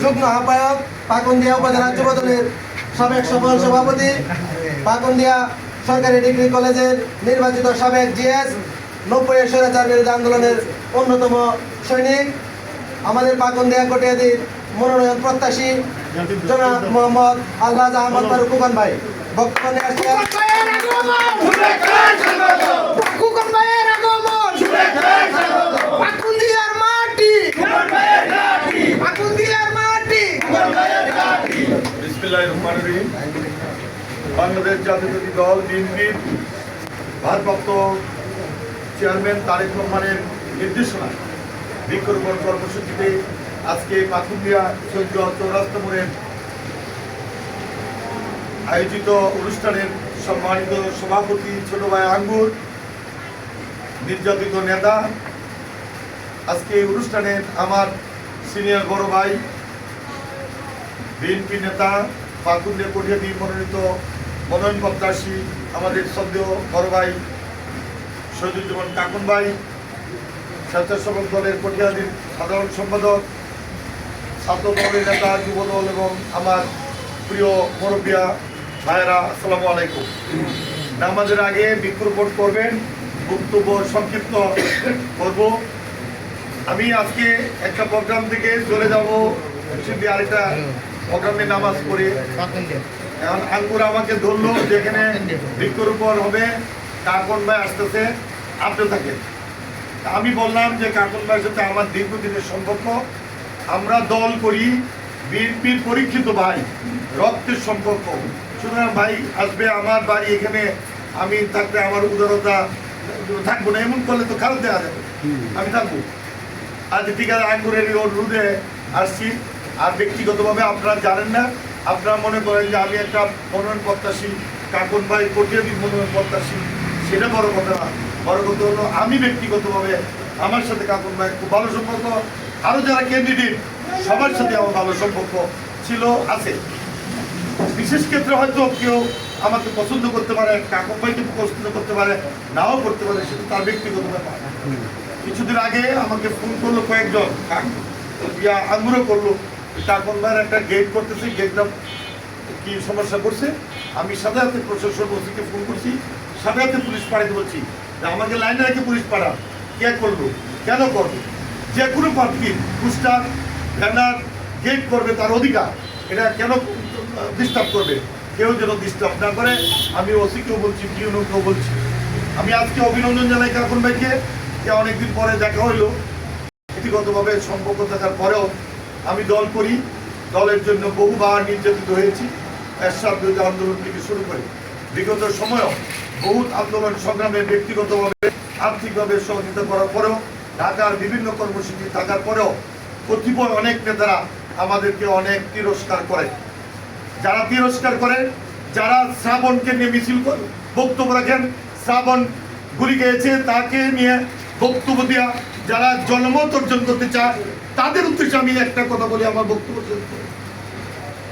যুগ্ম আহ্বায়ক, পাকুন্দিয়া উপজেলা যুবদলের সাবেক সফল সভাপতি, পাকুন্দিয়া সরকারি ডিগ্রি কলেজের নির্বাচিত সাবেক জিএস, 90-এর স্বৈরাচার বিরোধী আন্দোলনের অন্যতম সৈনিক, আমাদের পাকুন্দিয়া কটিয়াদির মনোনয়ন প্রত্যাশী জনাব মোহাম্মদ আলহাজ আহমদ ফারুক খোকন ভাই বক্তব্য নিয়ে আসছেন। বাংলাদেশ জাতীয়তাবাদী দল বিএনপির ভারপ্রাপ্ত চেয়ারম্যান তারেক রহমানের নির্দেশনায় বৃক্ষরোপণ কর্মসূচিতে আজকে পাকুন্দিয়া শহীদ চৌরাস্তা মোড়ের আয়োজিত অনুষ্ঠানের সম্মানিত সভাপতি ছোট ভাই আঙ্গুর, নির্যাতিত নেতা, আজকে এই অনুষ্ঠানে আমার সিনিয়র বড় ভাই বিএনপি নেতা, পাকুন্দিয়া কটিয়াদি মনোনীত মনোনয়ন প্রত্যাশী আমাদের শ্রদ্ধেয় বড় ভাই শহীদুজ্জামান কাকুন ভাই, স্বেচ্ছাসেবক দলের কটিয়াদির সাধারণ সম্পাদক, ছাত্র দলের নেতা, যুব দল এবং আমার প্রিয় মুরব্বিয়া ভাইয়েরা, আসসালামু আলাইকুম। নামাজের আগে বৃক্ষরোপণ করবেন, বক্তব্য সংক্ষিপ্ত করব। আমি আজকে একটা প্রোগ্রাম থেকে চলে যাব আরেকটা প্রোগ্রামে নামাজ পড়ে, এখন আঙ্কুর আমাকে ধরলো যেখানে বৃক্ষরোপণ হবে, কাকুন ভাই আসতেছে, আপনি থাকেন। আমি বললাম যে কাকুন ভাইয়ের সাথে আমার দীর্ঘদিনের সম্পর্ক, আমরা দল করি, বিএনপির পরীক্ষিত ভাই, রক্তের সম্পর্ক, সুতরাং ভাই আসবে আমার বাড়ি এখানে, আমি থাকলে আমার উদারতা থাকবো না, এমন করলে তো খারাপ দেওয়া যাবে, আমি থাকবো। আজ ঠিক আছে, আঙ্গুরের অনুরোধে আসছি। আর ব্যক্তিগতভাবে আপনারা জানেন না, আপনারা মনে করেন যে আমি একটা মনোনয়ন প্রত্যাশী, কাকুন ভাই কটিয়াদি মনোনয়ন প্রত্যাশী, সেটা বড় কথা না। বড় কথা হলো আমি ব্যক্তিগতভাবে আমার সাথে কাকুন ভাই খুব ভালো সম্পর্ক, আরও যারা ক্যান্ডিডেট সবার সাথে আমার ভালো সম্পর্ক ছিল, আছে। বিশেষ ক্ষেত্রে হয়তো কেউ আমাকে পছন্দ করতে পারে, কাকুন ভাইকে পছন্দ করতে পারে, নাও করতে পারে, সেটা তার ব্যক্তিগত ব্যাপার। কিছুদিন আগে আমাকে ফোন করলো কয়েকজন, আঙ্গুরও করলো, কাকুন ভাইয়ের একটা গেট করতেছে, গেটটা কি সমস্যা করছে। আমি সাথে সাথে প্রশাসন ওসিকে ফোন করছি, সাথে সাথে পুলিশ পাঠাতে বলছি যে আমাকে লাইনে রেখে পুলিশ পাঠা। কে করলো, কেন করবে? যে কোনো প্রার্থীর পোস্টার, ব্যানার, গেট করবে, তার অধিকার, এটা কেন ডিস্টার্ব করবে? কেউ যেন ডিস্টার্ব না করে। আমি ওসিকেও বলছি, পিউনকেও বলছি। আমি আজকে অভিনন্দন জানাই কাকুন ভাইকে, যে অনেকদিন পরে দেখা হইলো, ব্যক্তিগতভাবে সম্পর্ক থাকার পরেও আমি দল করি, দলের জন্য বহুবার নির্যাতিত হয়েছি, এরশাদ বিরোধী আন্দোলন থেকে শুরু করে বিগত সময়ও বহুত আন্দোলন সংগ্রামে ব্যক্তিগতভাবে আর্থিকভাবে সহযোগিতা করার পরেও, ঢাকার বিভিন্ন কর্মসূচি থাকার পরেও কতিপয় অনেক নেতারা আমাদেরকে অনেক তিরস্কার করে। যারা তিরস্কার করে, যারা শ্রাবণকে নিয়ে মিছিল বক্তব্য রাখেন, শ্রাবণ গুলি গেছে তাকে নিয়ে বক্তব্য দেওয়া, যারা জনমত অর্জন করতে চায়, তাদের উদ্দেশ্যে আমি একটা কথা বলি, আমার বক্তব্য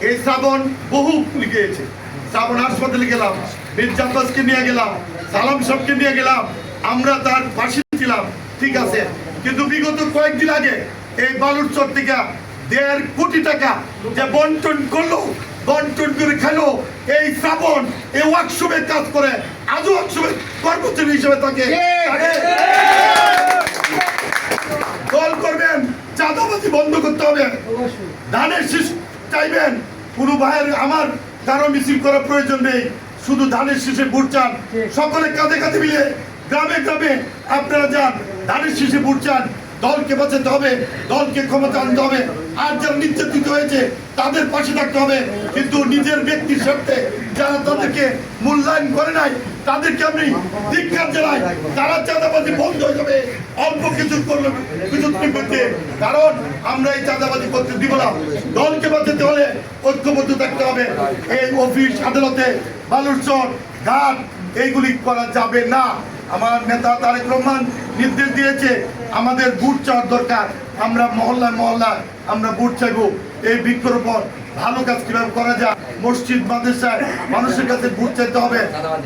এই শ্রাবণ বহু গুলি গিয়েছে। শ্রাবণ হাসপাতালে গেলাম, মির্জা আব্বাসকে নিয়ে গেলাম, সালাম সাহেবকে নিয়ে গেলাম, আমরা তার পাশে ছিলাম, ঠিক আছে। কিন্তু বিগত কয়েকদিন আগে এই বালুরচর থেকে 1.5 কোটি টাকা যে বন্টন করলো, বন্টন করে খেলো এই শ্রাবণ, এই ওয়ার্কশপে কাজ করে, আজও ওয়ার্কশপে কর্মচারী হিসেবে তাকে দল করবেন। চাঁদাবাজি বন্ধ করতে হবে, ধানের শীষ চাইবেন। কোনো ভাইয়ের আমার কারো মিছিল করার প্রয়োজন নেই, শুধু ধানের শীষে ভোট চান, সকলে কাঁধে কাঁধে মিলে গ্রামে গ্রামে আপনারা যান, ধানের শীষে ভোট চান। দলকে বাঁচাতে হবে, দলকে ক্ষমতা আনতে হবে, আর যারা নির্যাতিত হয়েছে তাদের পাশে থাকতে হবে। কিন্তু নিজের ব্যক্তির স্বার্থে যারা তাদেরকে মূল্যায়ন করে নাই, তাদেরকে আমি ধিক্কার জানাই। তারা চাঁদাবাজি বন্ধ হয়ে যাবে অল্প কিছু করলে, কিছুদিনের মধ্যে। কারণ আমরা এই চাঁদাবাজি করতে দিব না। দলকে বাঁচাতে হলে ঐক্যবদ্ধ থাকতে হবে। এই অফিস আদালতে, বালুরচর, ঘাট, এইগুলি করা যাবে না। আমার নেতা তারেক রহমান নির্দেশ দিয়েছে আমাদের ভোট চাওয়ার দরকার। আমরা মহল্লায় মহল্লায় আমরা ভোট চাইবো। এই বৃক্ষরোপণ ভালো কাজ কিভাবে করা যায়, মসজিদ মাদ্রাসায় মানুষের কাছে ভোট চাইতে হবে,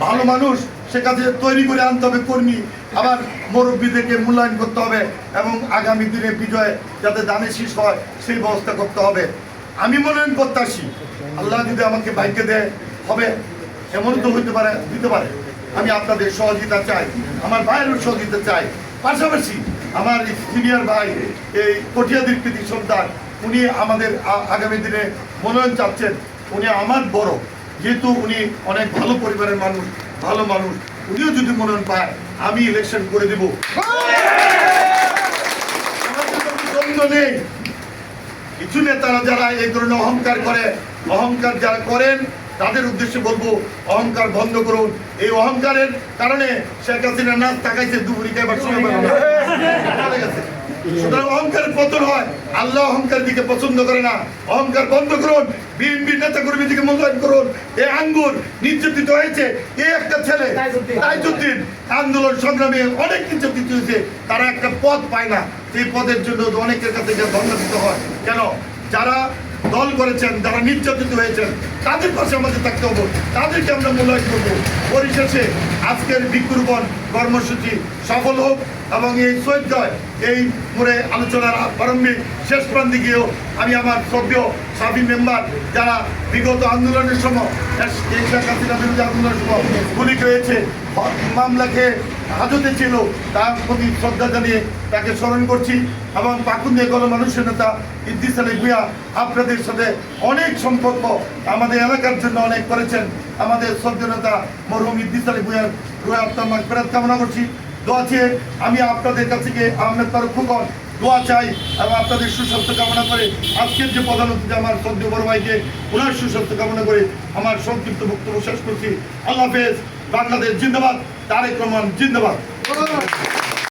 ভালো মানুষ সে কাজে তৈরি করে আনতে হবে কর্মী, আবার মুরব্বীদেরকে মূল্যায়ন করতে হবে এবং আগামী দিনে বিজয় যাতে দানে শীষ হয় সেই ব্যবস্থা করতে হবে। আমি মনোনয়ন প্রত্যাশী, আল্লাহ যদি আমাকে ভাগ্য দেয় হবে, এমন তো হইতে পারে, দিতে পারে। আমি আপনাদের সহযোগিতা চাই, আমার ভাইয়েরও সহযোগিতা চাই। পাশাপাশি আমার সিনিয়র ভাই এই কটিয়াদির কৃতি সন্তান, উনি আমাদের আগামী দিনে মনোনয়ন চাচ্ছেন। উনি আমার বড়, যেহেতু উনি অনেক ভালো পরিবারের মানুষ, ভালো মানুষ, উনিও যদি মনোনয়ন পায় আমি ইলেকশন করে দেব। আমাদের কোনো দ্বন্দ্ব নেই। কিছু নেতারা যারা এই ধরনের অহংকার করে, অহংকার যারা করেন তাদের উদ্দেশ্যে বলবো অহংকার বন্ধ করুন। এই অহংকারের কারণে শেখ হাসিনা নাচ তাকাইছে দুপুরিকে এবার শুনে গেছে। সুতরাং অহংকারের পতন হয়, আল্লাহ অহংকার দিকে পছন্দ করে না। অহংকার বন্ধ করুন, বিএনপি নেতা কর্মী দিকে মূল্যায়ন করুন। এই আঙ্গুর নির্যাতিত হয়েছে, এই একটা ছেলে তাইজুদ্দিন আন্দোলন সংগ্রামে অনেক নির্যাতিত হয়েছে, তারা একটা পদ পায় না। সেই পদের জন্য অনেকের কাছে ধন্যবাদ দিতে হয়। কেন? যারা দল করেছেন, যারা নির্যাতিত হয়েছেন, তাদের পাশে আমাদের থাকতে হবে, তাদেরকে আমরা মূল্যায়ন করবো। পরিশেষে আজকের বৃক্ষরোপণ কর্মসূচি সফল হোক এবং এই সৈকত এই মোড়ে আলোচনার প্রারম্ভিক শেষ প্রান্তে গিয়েও আমি আমার শ্রদ্ধেয় সাবি মেম্বার যারা বিগত আন্দোলনের সময় এই শেখ হাসিনা বিরোধী আন্দোলনের সময় গুলি হয়েছে, মামলাকে হাজতে ছিল, তার প্রতি শ্রদ্ধা জানিয়ে তাকে স্মরণ করছি। এবং পাকুন্দিয়া গণমানুষের নেতা ইদ্রিস আলী ভূঁইয়া, আপনাদের সাথে অনেক সম্পর্ক, আমাদের এলাকার জন্য অনেক করেছেন। আমাদের শ্রদ্ধেয় নেতা মরহুম ইদ্রিস আলী ভূঁইয়ার রুহে আত্মার মাগফিরাত কামনা করছি। দোয়া চেয়ে আমি আপনাদের কাছে গিয়ে আহমেদ ফারুক ফুকন দোয়া চাই এবং আপনাদের সুস্বাস্থ্য কামনা করে আজকের যে প্রধান অতিথি আমার শ্রদ্ধেয় বড় ভাইকে ওনার সুস্বাস্থ্য কামনা করে আমার সংক্ষিপ্ত বক্তব্য শেষ করছি। আল্লাহ হাফেজ। বাংলাদেশ জিন্দাবাদ, তারেক রহমান জিন্দাবাদ।